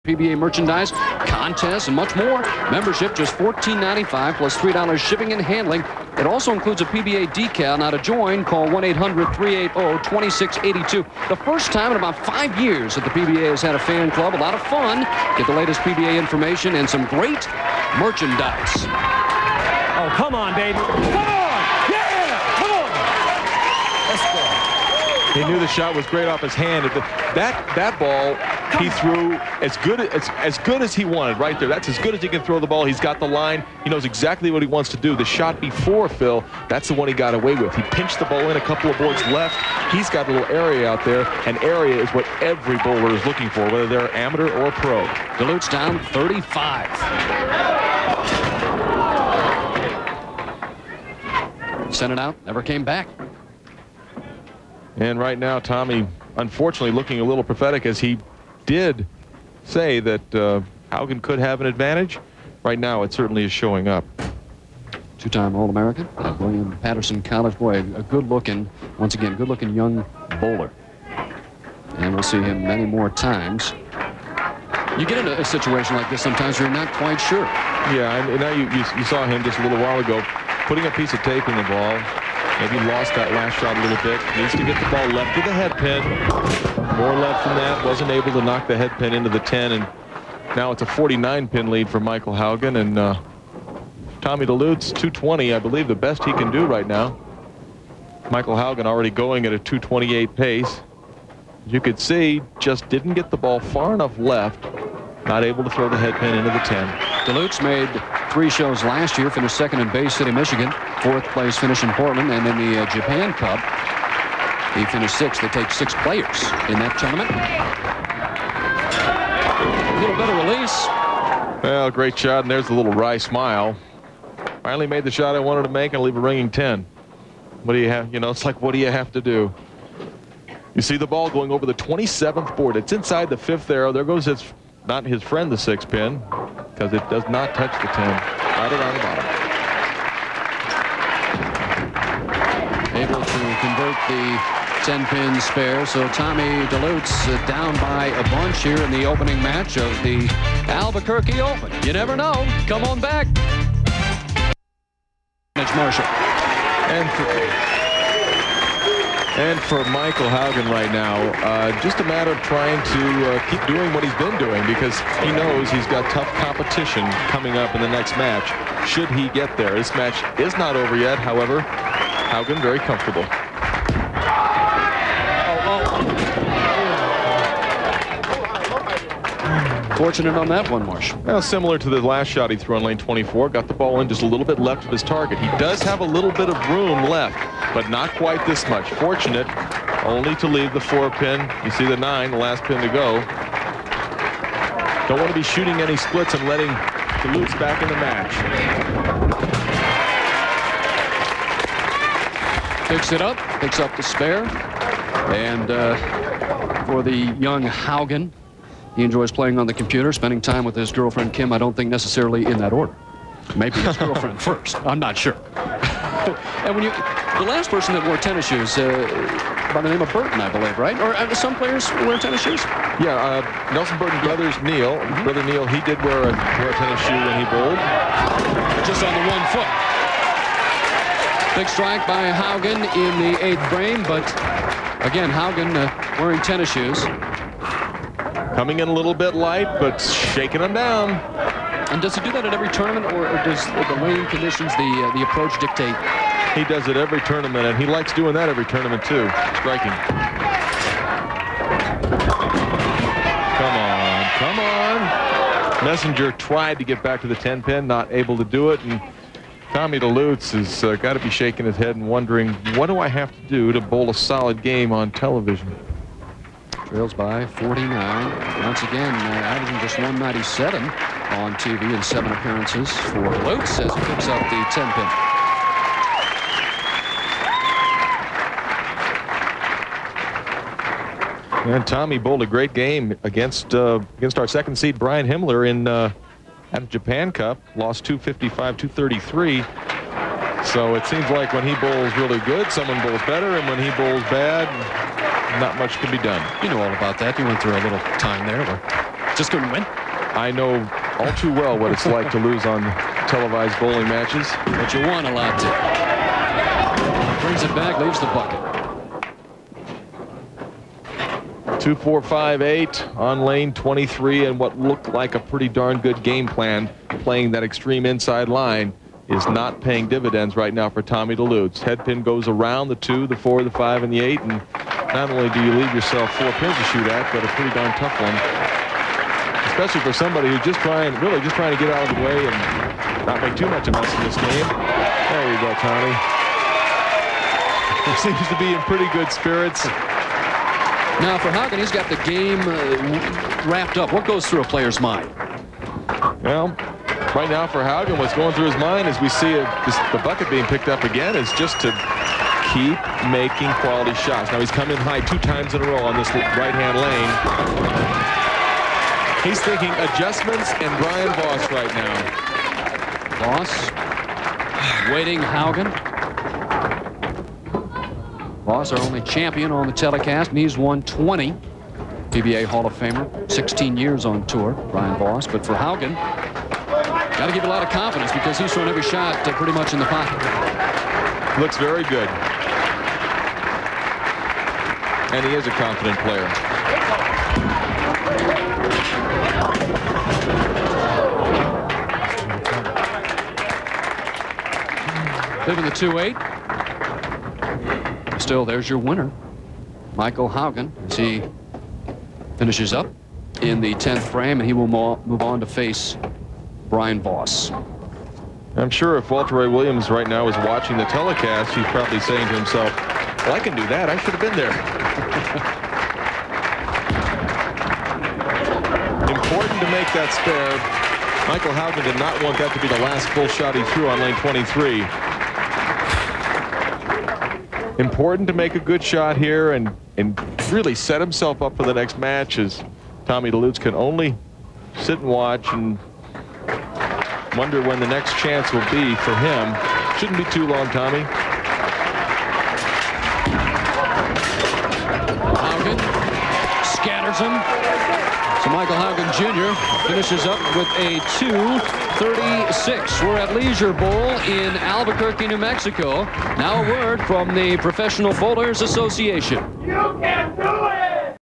PBA merchandise, contests, and much more. Membership just $14.95 plus $3 shipping and handling. It also includes a PBA decal. Now to join, call 1-800-380-2682. The first time in about 5 years that the PBA has had a fan club. A lot of fun. Get the latest PBA information and some great merchandise. Oh, come on, baby. Come on! Yeah! Come on! Let's go. He knew the shot was great off his hand. That ball he threw as good as he wanted right there. That's as good as he can throw the ball. He's got the line. He knows exactly what he wants to do. The shot before, Phil, that's the one he got away with. He pinched the ball in a couple of boards left. He's got a little area out there, and area is what every bowler is looking for, whether they're amateur or pro. Delutz down 35. Sent it out, never came back. And right now, Tommy, unfortunately, looking a little prophetic, as he did say that Haugen could have an advantage. Right now, it certainly is showing up. Two-time All-American at William Patterson College. Boy, a good-looking, once again, good-looking young bowler. And we'll see him many more times. You get into a situation like this, sometimes you're not quite sure. Yeah, and now you saw him just a little while ago putting a piece of tape in the ball. Maybe lost that last shot a little bit. Needs to get the ball left to the head pin. More left than that. Wasn't able to knock the head pin into the 10. And now it's a 49-pin lead for Michael Haugen. And Tommy-Delutz, 220, I believe, the best he can do right now. Michael Haugen already going at a 228 pace. As you could see, just didn't get the ball far enough left. Not able to throw the head pin into the 10. Delutz made 3 shows last year, finished second in Bay City, Michigan, 4th place finish in Portland, and in the Japan Cup, he finished 6th. They take 6 players in that tournament. A little better release. Well, great shot, and there's the little wry smile. Finally made the shot I wanted to make and leave a ringing 10. What do you have? You know, it's like, what do you have to do? You see the ball going over the 27th board. It's inside the 5th arrow. There goes not his friend, the 6 pin, because it does not touch the 10. Right around the bottom. Able to convert the 10-pin spare. So Tommy-Delutz down by a bunch here in the opening match of the Albuquerque Open. You never know. Come on back. Marshall. And for Michael Haugen right now, just a matter of trying to keep doing what he's been doing, because he knows he's got tough competition coming up in the next match, should he get there. This match is not over yet, however. Haugen very comfortable. Fortunate on that one, Marsh. Well, similar to the last shot he threw on lane 24. Got the ball in just a little bit left of his target. He does have a little bit of room left, but not quite this much. Fortunate only to leave the 4 pin. You see the 9, the last pin to go. Don't want to be shooting any splits and letting Delutz back in the match. Picks it up, picks up the spare. And for the young Haugen, he enjoys playing on the computer, spending time with his girlfriend, Kim. I don't think necessarily in that order. Maybe his girlfriend first. I'm not sure. And when the last person that wore tennis shoes, by the name of Burton, I believe, right? Or some players wear tennis shoes? Yeah, Nelson Burton brothers, Neil. Brother Neil, he did wear a tennis shoe when he bowled. Just on the 1 foot. Big strike by Haugen in the 8th frame, but again, Haugen wearing tennis shoes. Coming in a little bit light, but shaking them down. And does he do that at every tournament, or does the lane conditions, the approach dictate? He does it every tournament, and he likes doing that every tournament too. Striking. Come on. Messenger tried to get back to the 10 pin, not able to do it, and Tommy-Delutz has got to be shaking his head and wondering, what do I have to do to bowl a solid game on television? Trails by 49. Once again, averaging just 197 on TV in 7 appearances for Delutz as he picks up the 10 pin. And Tommy bowled a great game against our 2nd seed Brian Himmler in at the Japan Cup. Lost 255, 233. So it seems like when he bowls really good, someone bowls better, and when he bowls bad, not much can be done. You know all about that. You went through a little time there where Just couldn't win. I know all too well what it's like to lose on televised bowling matches. But you won a lot too. Brings it back, leaves the bucket. 2, 4, 5, 8 on lane 23, and what looked like a pretty darn good game plan, playing that extreme inside line, is not paying dividends right now for Tommy-Delutz. Head pin goes around the 2, the 4, the 5, and the 8, and not only do you leave yourself 4 pins to shoot at, but a pretty darn tough one, especially for somebody who's really just trying to get out of the way and not make too much of a mess in this game. There you go, Tommy. He seems to be in pretty good spirits. Now for Haugen, he's got the game wrapped up. What goes through a player's mind? Well, right now for Haugen, what's going through his mind as we see the bucket being picked up again is just to keep making quality shots. Now he's come in high 2 times in a row on this right-hand lane. He's thinking adjustments and Brian Voss right now. Voss waiting Haugen. Voss, our only champion on the telecast, and he's won 20. PBA Hall of Famer, 16 years on tour, Brian Voss. But for Haugen, got to give a lot of confidence because he's thrown every shot pretty much in the pocket. Looks very good. And he is a confident player. Living the 2-8. Still, there's your winner, Michael Haugen, as he finishes up in the 10th frame, and he will move on to face Brian Voss. I'm sure if Walter Ray Williams right now is watching the telecast, he's probably saying to himself, well, I can do that. I should have been there. Important to make that spare. Michael Haugen did not want that to be the last full shot he threw on lane 23. Important to make a good shot here and really set himself up for the next match, as Tommy-Delutz can only sit and watch and wonder when the next chance will be for him. Shouldn't be too long, Tommy. Haugen scatters him. So Michael Haugen Jr. finishes up with a 2:36. We're at Leisure Bowl in Albuquerque, New Mexico. Now a word from the Professional Bowlers Association. You can